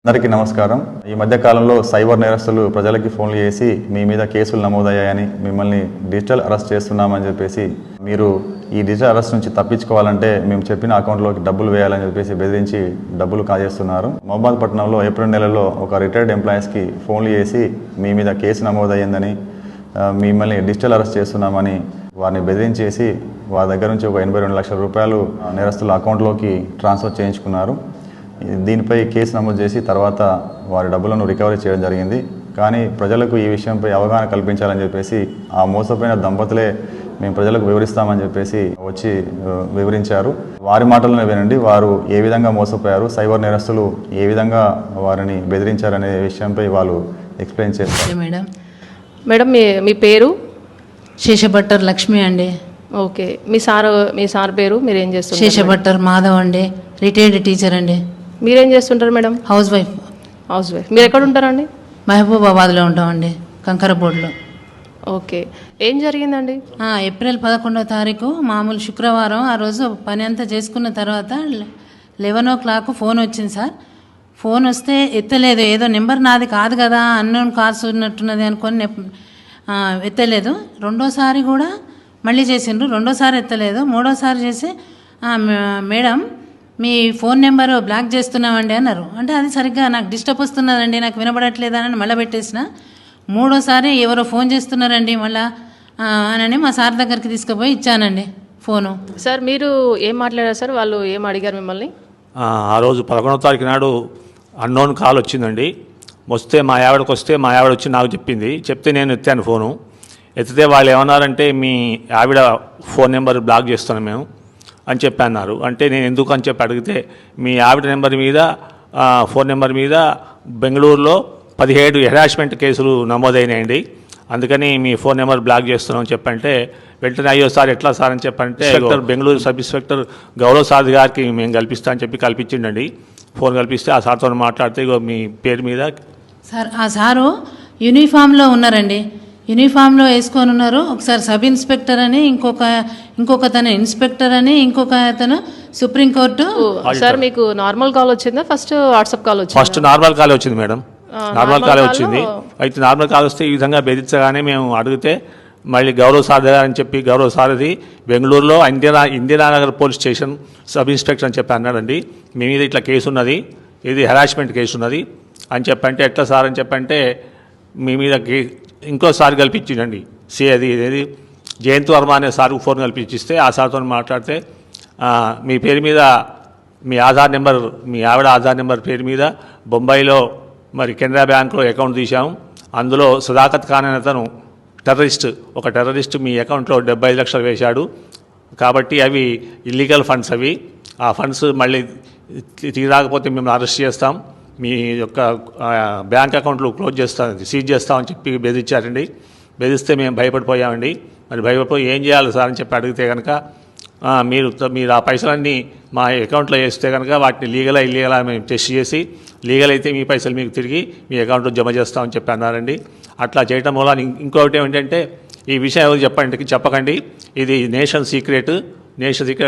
అందరికీ నమస్కారం. ఈ మధ్య కాలంలో సైబర్ నేరస్తులు ప్రజలకి ఫోన్లు చేసి మీ మీద కేసులు నమోదయ్యాయని, మిమ్మల్ని డిజిటల్ అరెస్ట్ చేస్తున్నామని చెప్పేసి, మీరు ఈ డిజిటల్ అరెస్ట్ నుంచి తప్పించుకోవాలంటే మేము చెప్పిన అకౌంట్లోకి డబ్బులు వేయాలని చెప్పేసి బెదిరించి డబ్బులు కాజేస్తున్నారు. మహబూబాద్ పట్టణంలో ఏప్రిల్ నెలలో ఒక రిటైర్డ్ ఎంప్లాయీస్కి ఫోన్లు చేసి మీ మీద కేసు నమోదయ్యిందని, మిమ్మల్ని డిజిటల్ అరెస్ట్ చేస్తున్నామని వారిని బెదిరించేసి వారి దగ్గర నుంచి ఒక 82 లక్షల రూపాయలు నేరస్తుల అకౌంట్లోకి ట్రాన్స్ఫర్ చేయించుకున్నారు. దీనిపై కేసు నమోదు చేసి తర్వాత వారి డబ్బులను రికవరీ చేయడం జరిగింది. కానీ ప్రజలకు ఈ విషయంపై అవగాహన కల్పించాలని చెప్పేసి ఆ మోసపోయిన దంపతులే మేము ప్రజలకు వివరిస్తామని చెప్పేసి వచ్చి వివరించారు. వారి మాటలను వినండి. వారు ఏ విధంగా మోసపోయారు, సైబర్ నేరస్తులు ఏ విధంగా వారిని బెదిరించారనే విషయంపై వాళ్ళు ఎక్స్ప్లెయిన్ చేస్తారు. మేడం మీ పేరు? శేషభట్టర్ లక్ష్మి అండి. ఓకే. మీ సార్ పేరు? మీరు ఏం చేస్తారు? శేషభట్టర్ మాధవ్ అండి, రిటైర్డ్ టీచర్ అండి. మీరేం చేస్తుంటారు మేడం? House wife. మీరు ఎక్కడ ఉంటారండి? మహబూబాబాద్లో ఉంటామండి, కంకరబోర్డులో. ఓకే. ఏం జరిగిందండి? ఏప్రిల్ 11వ తారీఖు మామూలు శుక్రవారం. ఆ రోజు పని అంతా చేసుకున్న తర్వాత 11 o'clock ఫోన్ వచ్చింది సార్. ఫోన్ వస్తే ఎత్తలేదు. ఏదో నెంబర్ నాది కాదు కదా, అన్నోన్ కాల్స్ ఉన్నట్టున్నది అనుకొని ఎత్తలేదు. రెండోసారి కూడా మళ్ళీ చేసిండ్రు. రెండోసారి ఎత్తలేదు. మూడోసారి చేసి మేడం మీ ఫోన్ నెంబరు బ్లాక్ చేస్తున్నామండి అన్నారు. అంటే అది సరిగ్గా నాకు డిస్టర్బ్ వస్తున్నదండి, నాకు వినబడట్లేదని మళ్ళీ పెట్టేసిన. మూడోసారి ఎవరో ఫోన్ చేస్తున్నారండి మళ్ళీ అని మా సార్ దగ్గరికి తీసుకుపోయి ఇచ్చానండి ఫోను. సార్ మీరు ఏం మాట్లాడారు సార్? వాళ్ళు ఏం అడిగారు మిమ్మల్ని? ఆ రోజు 11వ తారీఖు నాడు అన్నోన్ కాల్ వచ్చిందండి. వస్తే మా ఆవిడకి వస్తే మా ఆవిడ వచ్చి నాకు చెప్తే నేను ఎత్తాను ఫోను. ఎత్తితే వాళ్ళు ఏమన్నారంటే మీ ఆవిడ ఫోన్ నెంబర్ బ్లాక్ చేస్తున్నాం మేము అని చెప్పి అన్నారు. అంటే నేను ఎందుకు అని చెప్పి అడిగితే మీ ఆవిడ నెంబర్ మీద ఫోన్ నెంబర్ మీద బెంగళూరులో 17 హెరాస్మెంట్ కేసులు నమోదైనాయండి, అందుకని మీ ఫోన్ నెంబర్ బ్లాక్ చేస్తున్నామని చెప్పంటే వెంటనే అయ్యో సార్ ఎట్లా సార్ అని చెప్పంటే Bengaluru sub inspector Gaurav sir గారికి మేము కల్పిస్తా అని చెప్పి కల్పించిండండి. ఫోన్ కల్పిస్తే ఆ సార్తో మాట్లాడితే ఇగో మీ పేరు మీద సార్. ఆ సారు యూనిఫామ్లో ఉన్నారండి, యూనిఫామ్లో వేసుకొని ఉన్నారు. ఒకసారి సబ్ ఇన్స్పెక్టర్ అని, ఇంకొక తను ఇన్స్పెక్టర్ అని, ఇంకొక అతను సుప్రీంకోర్టు. సార్ మీకు నార్మల్ కాల్ వచ్చిందా, ఫస్ట్ వాట్సాప్ కాల్ వచ్చిందా? ఫస్ట్ నార్మల్ కాల్ వచ్చింది మేడం, నార్మల్ కాల్ వచ్చింది. అయితే నార్మల్ కాల్ వస్తే ఈ విధంగా బెదిరించగానే మేము అడిగితే మళ్ళీ గౌరవ్ సార్ అని చెప్పి గౌరవ్ సారథి బెంగళూరులో Indiranagar police station sub inspector అని చెప్పి అన్నాడండి. మీ మీద ఇట్లా కేసు ఉన్నది, ఇది హెరాస్మెంట్ కేసు ఉన్నది అని చెప్పంటే ఎట్లా సార్ అని చెప్పంటే మీ మీద ఇంకోసారి కల్పించిండండి. ఏది జయంత్ వర్మ అనే సార్కు ఫోన్ కల్పించిస్తే ఆ సార్తో మాట్లాడితే మీ పేరు మీద మీ ఆధార్ నెంబర్, మీ ఆవిడ ఆధార్ నెంబర్ పేరు మీద బొంబాయిలో మరి కెనరా బ్యాంక్లో అకౌంట్ తీశాము. అందులో సదాకత్ ఖాన్ అనే అతను ఒక టెర్రరిస్ట్ మీ అకౌంట్లో 75 లక్షలు వేశాడు కాబట్టి అవి ఇల్లీగల్ ఫండ్స్. ఆ ఫండ్స్ మళ్ళీ తీరాకపోతే మేము అరెస్ట్ చేస్తాం, మీ యొక్క బ్యాంక్ అకౌంట్లు క్లోజ్ చేస్తాం, సీజ్ చేస్తామని చెప్పి బెదిరించారండి. బెదిరిస్తే మేము భయపడిపోయామండి. మరి భయపడిపోయి ఏం చేయాలి సార్ అని చెప్పి అడిగితే కనుక మీరు ఆ పైసలన్నీ మా అకౌంట్లో వేస్తే కనుక వాటిని లీగలా ఇల్లీగలా మేము టెస్ట్ చేసి లీగల్ అయితే మీ పైసలు మీకు తిరిగి మీ అకౌంట్లో జమ చేస్తామని చెప్పి అన్నారండి. అట్లా చేయటం వల్ల ఇంకొకటి ఏమిటంటే ఈ విషయం ఎవరు చెప్పకండి, ఇది నేషన్ సీక్రెట్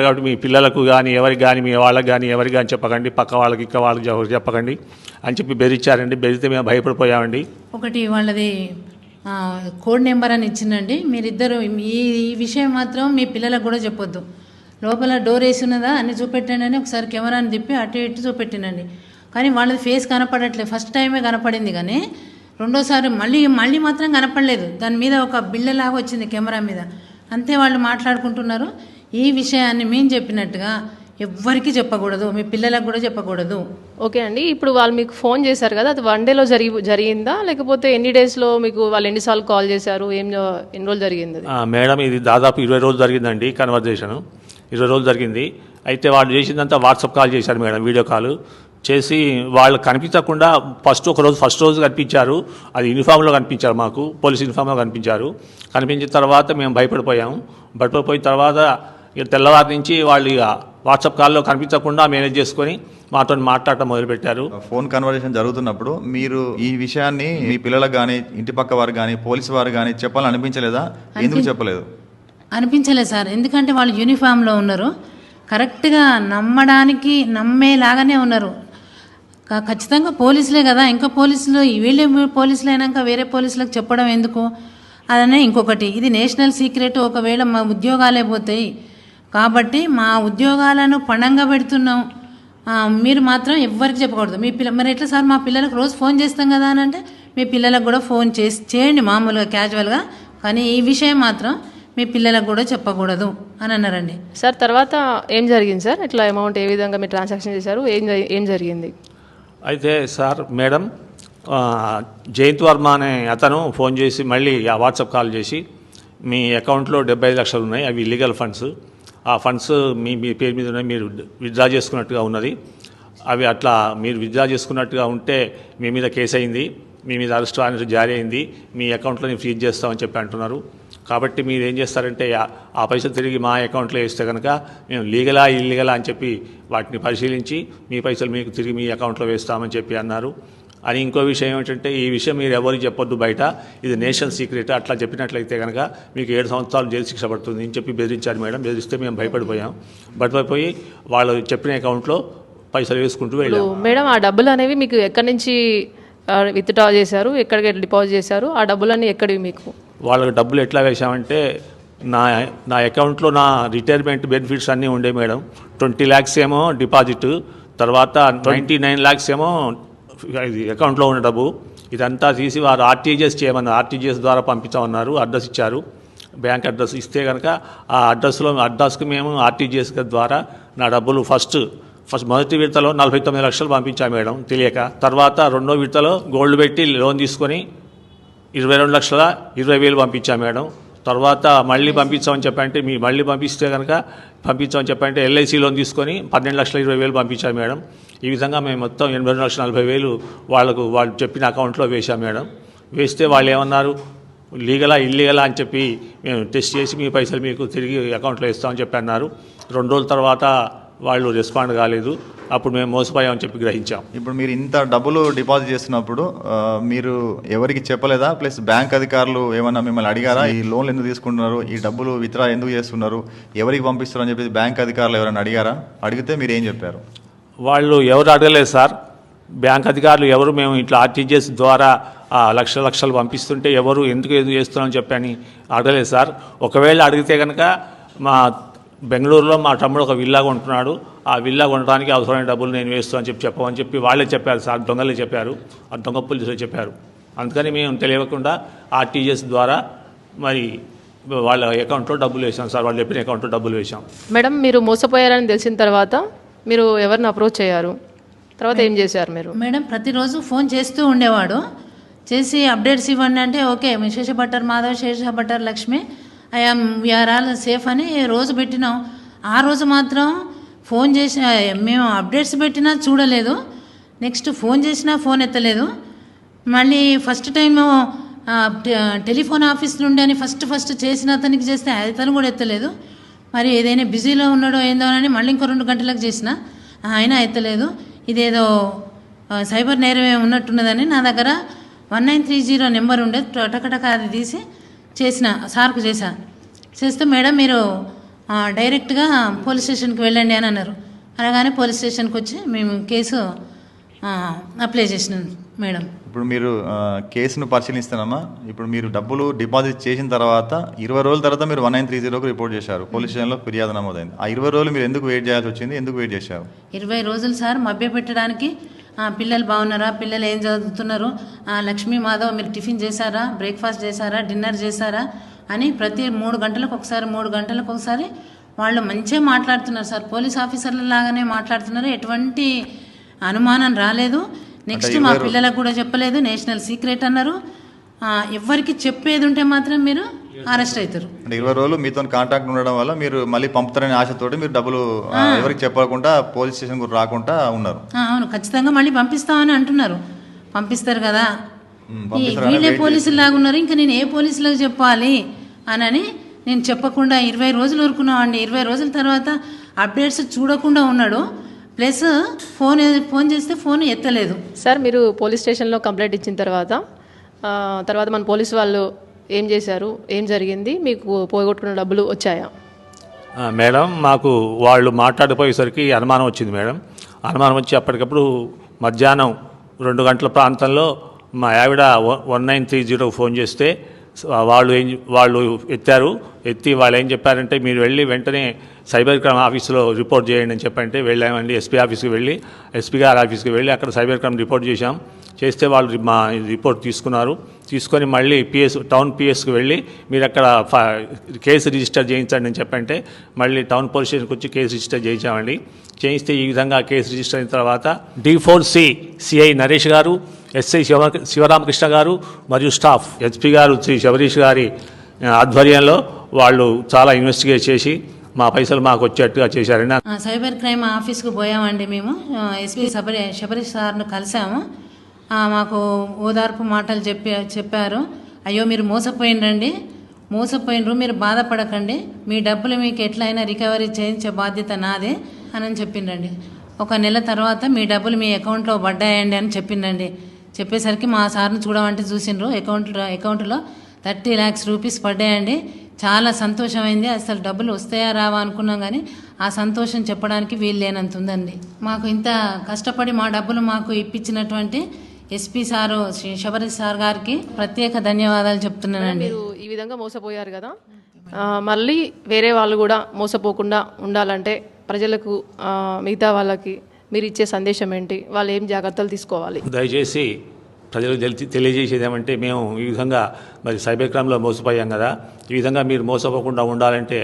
కాబట్టి మీ పిల్లలకు కానీ ఎవరికి కానీ మీ వాళ్ళకి కానీ ఎవరికి కానీ చెప్పకండి, పక్క వాళ్ళకి ఇక్క వాళ్ళకి ఎవరికి చెప్పకండి అని చెప్పి బెదిరించారండి. బెదిరితే మేము భయపడిపోయామండి. ఒకటి వాళ్ళది కోడ్ నెంబర్ అని ఇచ్చిందండి. మీరిద్దరు ఈ విషయం మాత్రం మీ పిల్లలకు కూడా చెప్పొద్దు, లోపల డోర్ వేసి ఉన్నదా అన్ని చూపెట్టండి అని ఒకసారి కెమెరాని తిప్పి అటు ఇటు చూపెట్టినండి. కానీ వాళ్ళది ఫేస్ కనపడట్లేదు. ఫస్ట్ టైమే కనపడింది కానీ రెండోసారి మళ్ళీ మాత్రం కనపడలేదు. దాని మీద ఒక బిళ్ళలాగా వచ్చింది కెమెరా మీద, అంతే. వాళ్ళు మాట్లాడుకుంటున్నారు. ఈ విషయాన్ని మేము చెప్పినట్టుగా ఎవ్వరికి చెప్పకూడదు, మీ పిల్లలకు కూడా చెప్పకూడదు. ఓకే అండి. ఇప్పుడు వాళ్ళు మీకు ఫోన్ చేశారు కదా, అది 1 dayలో జరిగిందా లేకపోతే ఎన్ని డేస్లో మీకు వాళ్ళు ఎన్నిసార్లు కాల్ చేశారు, ఎన్ని రోజులు జరిగింది? మేడం ఇది దాదాపు 20 రోజులు జరిగిందండి కన్వర్జేషన్. 20 రోజులు జరిగింది. అయితే వాళ్ళు చేసిందంతా వాట్సాప్ కాల్ చేశారు మేడం, వీడియో కాల్ చేసి వాళ్ళు కనిపించకుండా ఫస్ట్ రోజు కనిపించారు. అది యూనిఫామ్లో కనిపించారు, మాకు పోలీస్ యూనిఫామ్లో కనిపించారు. కనిపించిన తర్వాత మేము భయపడిపోయాము. భయపడిపోయిన తర్వాత తెల్లవారి నుంచి వాళ్ళు ఇక వాట్సాప్ కాల్లో కనిపించకుండా మేనేజ్ చేసుకొని మాతో మాట్లాడటం మొదలుపెట్టారు. ఫోన్ కన్వర్జేషన్ జరుగుతున్నప్పుడు మీరు ఈ విషయాన్ని మీ పిల్లలకు కానీ ఇంటి పక్క వారు కానీ పోలీసు వారు కానీ చెప్పాలని అనిపించలేదా? ఎందుకు చెప్పలేదు? అనిపించలేదు సార్, ఎందుకంటే వాళ్ళు యూనిఫామ్లో ఉన్నారు, కరెక్ట్గా నమ్మేలాగానే ఉన్నారు. ఖచ్చితంగా పోలీసులే కదా, ఇంకా పోలీసులు వీళ్ళే పోలీసులు అయినాక వేరే పోలీసులకు చెప్పడం ఎందుకు అదనే. ఇంకొకటి, ఇది నేషనల్ సీక్రెట్, ఒకవేళ మా ఉద్యోగాలే పోతాయి కాబట్టి మా ఉద్యోగాలను పణంగా పెడుతున్నాం, మీరు మాత్రం ఎవ్వరికి చెప్పకూడదు. మీ మరి ఎట్లా సార్, మా పిల్లలకు రోజు ఫోన్ చేస్తాం కదా అని అంటే మీ పిల్లలకు కూడా ఫోన్ చేయండి మామూలుగా క్యాజువల్గా, కానీ ఈ విషయం మాత్రం మీ పిల్లలకు కూడా చెప్పకూడదు అని అన్నారండి. సార్ తర్వాత ఏం జరిగింది సార్? ఇట్లా అమౌంట్ ఏ విధంగా మీరు ట్రాన్సాక్షన్ చేశారు, ఏం జరిగింది? అయితే సార్ మేడం, జయంత్ వర్మ అనే అతను ఫోన్ చేసి మళ్ళీ ఆ వాట్సాప్ కాల్ చేసి మీ అకౌంట్లో 75 లక్షలు ఉన్నాయి, అవి ఇల్లీగల్ ఫండ్స్, ఆ ఫండ్స్ మీ పేరు మీద ఉన్నాయి, మీరు విత్డ్రా చేసుకున్నట్టుగా ఉన్నది, అవి అట్లా మీరు విత్డ్రా చేసుకున్నట్టుగా ఉంటే మీ మీద కేసు అయింది, మీ మీద అరెస్ట్ వారెంట్ జారీ అయింది, మీ అకౌంట్లో నేను ఫ్రీజ్ చేస్తామని చెప్పి అంటున్నారు. కాబట్టి మీరు ఏం చేస్తారంటే ఆ పైసలు తిరిగి మా అకౌంట్లో వేస్తే కనుక మేము లీగలా ఇల్లీగలా అని చెప్పి వాటిని పరిశీలించి మీ పైసలు మీకు తిరిగి మీ అకౌంట్లో వేస్తామని చెప్పి అన్నారు. అని ఇంకో విషయం ఏమిటంటే, ఈ విషయం మీరు ఎవరికి చెప్పొద్దు బయట, ఇది నేషనల్ సీక్రెట్, అట్లా చెప్పినట్లయితే కనుక మీకు 7 సంవత్సరాలు జైలు శిక్ష పడుతుంది అని చెప్పి బెదిరించారు మేడం. బెదిరిస్తే మేము భయపడిపోయి వాళ్ళు చెప్పిన అకౌంట్లో పైసలు వేసుకుంటూ వెళ్ళాము. మేడం, ఆ డబ్బులు అనేవి మీకు ఎక్కడి నుంచి విత్డ్రా చేశారు, ఎక్కడికి డిపాజిట్ చేశారు, ఆ డబ్బులన్నీ ఎక్కడివి మీకు? వాళ్ళకి డబ్బులు ఎట్లా వేసామంటే, నా అకౌంట్లో నా రిటైర్మెంట్ బెనిఫిట్స్ అన్నీ ఉండే మేడం. 20 lakhs ఏమో డిపాజిట్, తర్వాత 29 lakhs ఏమో ఇది అకౌంట్లో ఉన్న డబ్బు. ఇదంతా తీసి వారు ఆర్టీజీఎస్ చేయమన్నారు, ఆర్టీజీఎస్ ద్వారా పంపించామన్నారు, అడ్రస్ ఇచ్చారు, బ్యాంక్ అడ్రస్ ఇస్తే కనుక ఆ అడ్రస్కి మేము ఆర్టీజీఎస్ ద్వారా నా డబ్బులు ఫస్ట్ మొదటి విడతలో 49 లక్షలు పంపించాను మేడం తెలియక. తర్వాత రెండో విడతలో గోల్డ్ పెట్టి లోన్ తీసుకొని 22,20,000 పంపించాను మేడం. తర్వాత మళ్ళీ పంపించామని చెప్పంటే మళ్ళీ పంపించామని చెప్పంటే ఎల్ఐసి లోన్ తీసుకొని 12,20,000 పంపించాను మేడం. ఈ విధంగా మేము మొత్తం 82,40,000 వాళ్ళు చెప్పిన అకౌంట్లో వేశాం మేడం. వేస్తే వాళ్ళు ఏమన్నారు, లీగలా ఇల్లీగలా అని చెప్పి మేము టెస్ట్ చేసి మీ పైసలు మీకు తిరిగి అకౌంట్లో ఇస్తామని చెప్పి అన్నారు. 2 రోజుల తర్వాత వాళ్ళు రెస్పాండ్ కాలేదు, అప్పుడు మేము మోసపోయామని చెప్పి గ్రహించాం. ఇప్పుడు మీరు ఇంత డబ్బులు డిపాజిట్ చేస్తున్నప్పుడు మీరు ఎవరికి చెప్పలేదా? ప్లస్ బ్యాంక్ అధికారులు ఏమన్నా మిమ్మల్ని అడిగారా? ఈ లోన్లు ఎందుకు తీసుకుంటున్నారు, ఈ డబ్బులు విత్డ్రా ఎందుకు చేస్తున్నారు, ఎవరికి పంపిస్తారు అని చెప్పి బ్యాంక్ అధికారులు ఎవరైనా అడిగారా? అడిగితే మీరు ఏం చెప్పారు? వాళ్ళు ఎవరు అడగలేదు సార్. బ్యాంక్ అధికారులు ఎవరు మేము ఇట్లా ఆర్టీజీఎస్ ద్వారా లక్షలు పంపిస్తుంటే ఎవరు ఎందుకు చేస్తున్నామని చెప్పని అడగలేదు సార్. ఒకవేళ అడిగితే కనుక మా బెంగళూరులో మా తమ్ముడు ఒక విల్లా కొంటున్నాడు, ఆ విల్లా కొనడానికి అవసరమైన డబ్బులు నేను వేస్తానని చెప్పమని చెప్పి వాళ్ళే చెప్పారు సార్. దొంగలే చెప్పారు, ఆ దొంగ పోలీసులు చెప్పారు. అందుకని మేము తెలియకుండా ఆర్టీజీఎస్ ద్వారా మరి వాళ్ళ అకౌంట్లో డబ్బులు వేసాం సార్, వాళ్ళు చెప్పిన అకౌంట్లో డబ్బులు వేసాం. మేడం, మీరు మోసపోయారని తెలిసిన తర్వాత మీరు ఎవరిని అప్రోచ్ అయ్యారు? తర్వాత ఏం చేశారు మీరు? మేడం, ప్రతిరోజు ఫోన్ చేస్తూ ఉండేవాడు, చేసి అప్డేట్స్ ఇవ్వండి అంటే okay Seshabhattar Madhav, Seshabhattar Lakshmi, we are all safe అని రోజు పెట్టినాం. ఆ రోజు మాత్రం ఫోన్ చేసి మేము అప్డేట్స్ పెట్టినా చూడలేదు, నెక్స్ట్ ఫోన్ చేసినా ఫోన్ ఎత్తలేదు. మళ్ళీ ఫస్ట్ టైము టెలిఫోన్ ఆఫీస్ నుండి అని ఫస్ట్ చేసిన అతనికి చేస్తే అతను కూడా ఎత్తలేదు. మరి ఏదైనా బిజీలో ఉన్నాడో ఏందో అని మళ్ళీ ఇంకో 2 గంటలకు చేసిన, అయినా ఎత్తలేదు. ఇదేదో సైబర్ నేరమే ఉన్నట్టున్నదని నా దగ్గర 1930 నెంబర్ ఉండే, టకటక అది తీసి చేసిన సార్కు చేస్తే మేడం మీరు డైరెక్ట్గా పోలీస్ స్టేషన్కి వెళ్ళండి అని అన్నారు. అనగానే పోలీస్ స్టేషన్కి వచ్చి మేము కేసు అప్లై చేసినాం మేడం. ఇప్పుడు మీరు కేసును పరిశీలిస్తానమ్మా. ఇప్పుడు మీరు డబ్బులు డిపాజిట్ చేసిన తర్వాత 20 రోజుల తర్వాత మీరు 1930కు రిపోర్ట్ చేశారు, పోలీస్ స్టేషన్లో ఫిర్యాదు నమోదైంది. ఆ 20 రోజులు మీరు ఎందుకు వెయిట్ చేయాల్సి వచ్చింది, ఎందుకు వెయిట్ చేశారు? 20 రోజులు సార్ మభ్య పెట్టడానికి, పిల్లలు బాగున్నారా, పిల్లలు ఏం చదువుతున్నారు, లక్ష్మీ మాధవ్ మీరు టిఫిన్ చేశారా, బ్రేక్ఫాస్ట్ చేశారా, డిన్నర్ చేశారా అని ప్రతి 3 గంటలకు ఒకసారి వాళ్ళు మంచిగా మాట్లాడుతున్నారు సార్. పోలీస్ ఆఫీసర్ల లాగానే మాట్లాడుతున్నారు, ఎటువంటి అనుమానం రాలేదు. నెక్స్ట్ మా పిల్లలకు కూడా చెప్పలేదు, నేషనల్ సీక్రెట్ అన్నారు. ఎవరికి చెప్పేది ఉంటే మాత్రం మీరు అరెస్ట్ అవుతారు. అంటే 20 రోజులు మీతో కాంటాక్ట్ ఉండడం వల్ల మీరు మళ్ళీ పంపుతారనే ఆశతోటి మీరు డబ్బులు ఎవరికి చెప్పకుండా పోలీస్ స్టేషన్ కూడా రాకుండా ఉన్నారు. అవును, ఖచ్చితంగా మళ్ళీ పంపిస్తామని అంటున్నారు. పంపిస్తారు కదా, వీళ్ళే పోలీసులు లాగా ఉన్నారు, ఇంకా నేను ఏ పోలీసులకు చెప్పాలి అని నేను చెప్పకుండా 20 రోజులు ఊరుకున్నామండి. 20 రోజుల తర్వాత అప్డేట్స్ చూడకుండా ఉన్నాడు, ప్లస్ ఫోన్ చేస్తే ఫోన్ ఎత్తలేదు. సార్, మీరు పోలీస్ స్టేషన్లో కంప్లైంట్ ఇచ్చిన తర్వాత మన పోలీసు వాళ్ళు ఏం చేశారు, ఏం జరిగింది, మీకు పోగొట్టుకున్న డబ్బులు వచ్చాయా? మేడం, మాకు వాళ్ళు మాట్లాడిపోయేసరికి అనుమానం వచ్చింది మేడం. అనుమానం వచ్చి అప్పటికప్పుడు మధ్యాహ్నం 2 గంటల ప్రాంతంలో మా ఆవిడ 1930 ఫోన్ చేస్తే వాళ్ళు ఎత్తారు. ఎత్తి వాళ్ళు ఏం చెప్పారంటే మీరు వెళ్ళి వెంటనే సైబర్ క్రైమ్ ఆఫీస్లో రిపోర్ట్ చేయండి అని చెప్పంటే వెళ్ళామండి. ఎస్పీ ఆఫీస్కి వెళ్ళి ఎస్పీ గారి ఆఫీస్కి వెళ్ళి అక్కడ సైబర్ క్రైమ్ రిపోర్ట్ చేశాం. చేస్తే వాళ్ళు మా రిపోర్ట్ తీసుకొని మళ్ళీ టౌన్ పిఎస్కి వెళ్ళి మీరు అక్కడ కేసు రిజిస్టర్ చేయించండి అని చెప్పంటే మళ్ళీ టౌన్ పోలీస్ స్టేషన్కి వచ్చి కేసు రిజిస్టర్ చేయించామండి. చేయిస్తే ఈ విధంగా కేసు రిజిస్టర్ అయిన తర్వాత D4C సిఐ నరేష్ గారు, ఎస్ఐ శివరామకృష్ణ గారు మరియు స్టాఫ్ ఎస్పీ గారు శ్రీ శబరీష్ గారి ఆధ్వర్యంలో వాళ్ళు చాలా ఇన్వెస్టిగేట్ చేసి మా పైసలు మాకు వచ్చేట్టుగా చేశారండి. సైబర్ క్రైమ్ ఆఫీస్కి పోయామండి మేము. ఎస్పీ శబరీష్ సార్ను కలిసాము. మాకు ఓదార్పు మాటలు చెప్పారు. అయ్యో మీరు మోసపోయినరు, మీరు బాధపడకండి, మీ డబ్బులు మీకు ఎట్లయినా రికవరీ చేయించే బాధ్యత నాదే అని చెప్పిండండి. 1 నెల తర్వాత మీ డబ్బులు మీ అకౌంట్లో పడ్డాయండి అని చెప్పిండండి. చెప్పేసరికి మా సార్ని చూడమంటే చూసిండ్రు. అకౌంట్లో 30 lakhs రూపీస్ పడ్డాయండి. చాలా సంతోషమైంది. అసలు డబ్బులు వస్తాయా రావా అనుకున్నాం, కానీ ఆ సంతోషం చెప్పడానికి వీలు లేనంత ఉందండి. మాకు ఇంత కష్టపడి మా డబ్బులు మాకు ఇప్పించినటువంటి ఎస్పీ సారు శబరీష్ సార్ గారికి ప్రత్యేక ధన్యవాదాలు చెప్తున్నానండి. మీరు ఈ విధంగా మోసపోయారు కదా, మళ్ళీ వేరే వాళ్ళు కూడా మోసపోకుండా ఉండాలంటే ప్రజలకు మిగతా వాళ్ళకి మీరు ఇచ్చే సందేశం ఏంటి? వాళ్ళు ఏం జాగ్రత్తలు తీసుకోవాలి? దయచేసి ప్రజలకు తెలియజేసేది ఏమంటే, మేము ఈ విధంగా మరి సైబర్ క్రైమ్లో మోసపోయాం కదా, ఈ విధంగా మీరు మోసపోకుండా ఉండాలంటే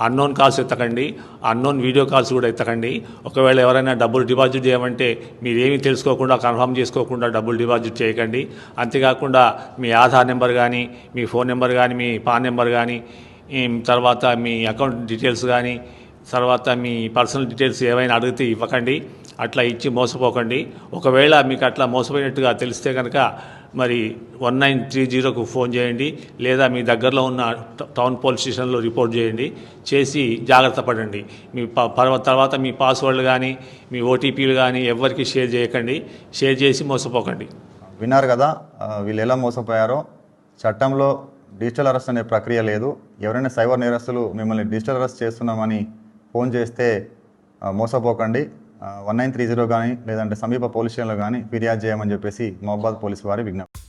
అన్నోన్ కాల్స్ ఎత్తకండి, అన్నోన్ వీడియో కాల్స్ కూడా ఎత్తకండి. ఒకవేళ ఎవరైనా డబ్బులు డిపాజిట్ చేయమంటే మీరేమీ తెలుసుకోకుండా కన్ఫర్మ్ చేసుకోకుండా డబ్బులు డిపాజిట్ చేయకండి. అంతేకాకుండా మీ ఆధార్ నెంబర్ కానీ, మీ ఫోన్ నెంబర్ కానీ, మీ పాన్ నెంబర్ కానీ, తర్వాత మీ అకౌంట్ డీటెయిల్స్ కానీ, తర్వాత మీ పర్సనల్ డీటెయిల్స్ ఏవైనా అడిగితే ఇవ్వకండి. అట్లా ఇచ్చి మోసపోకండి. ఒకవేళ మీకు అట్లా మోసపోయినట్టుగా తెలిస్తే కనుక మరి 1930కు ఫోన్ చేయండి, లేదా మీ దగ్గరలో ఉన్న టౌన్ పోలీస్ స్టేషన్లో రిపోర్ట్ చేసి జాగ్రత్త పడండి. మీ తర్వాత మీ పాస్వర్డ్లు కానీ, మీ ఓటీపీలు కానీ ఎవరికి షేర్ చేయకండి. షేర్ చేసి మోసపోకండి. విన్నారు కదా వీళ్ళు ఎలా మోసపోయారో. చట్టంలో డిజిటల్ అరెస్ట్ అనే ప్రక్రియ లేదు. ఎవరైనా సైబర్ నేరస్తులు మిమ్మల్ని డిజిటల్ అరెస్ట్ చేస్తున్నామని ఫోన్ చేస్తే మోసపోకండి. 1930 కానీ లేదంటే సమీప పోలీస్ స్టేషన్లో కానీ ఫిర్యాదు చేయమని చెప్పేసి మహబాద్ పోలీసు వారి విజ్ఞప్తి.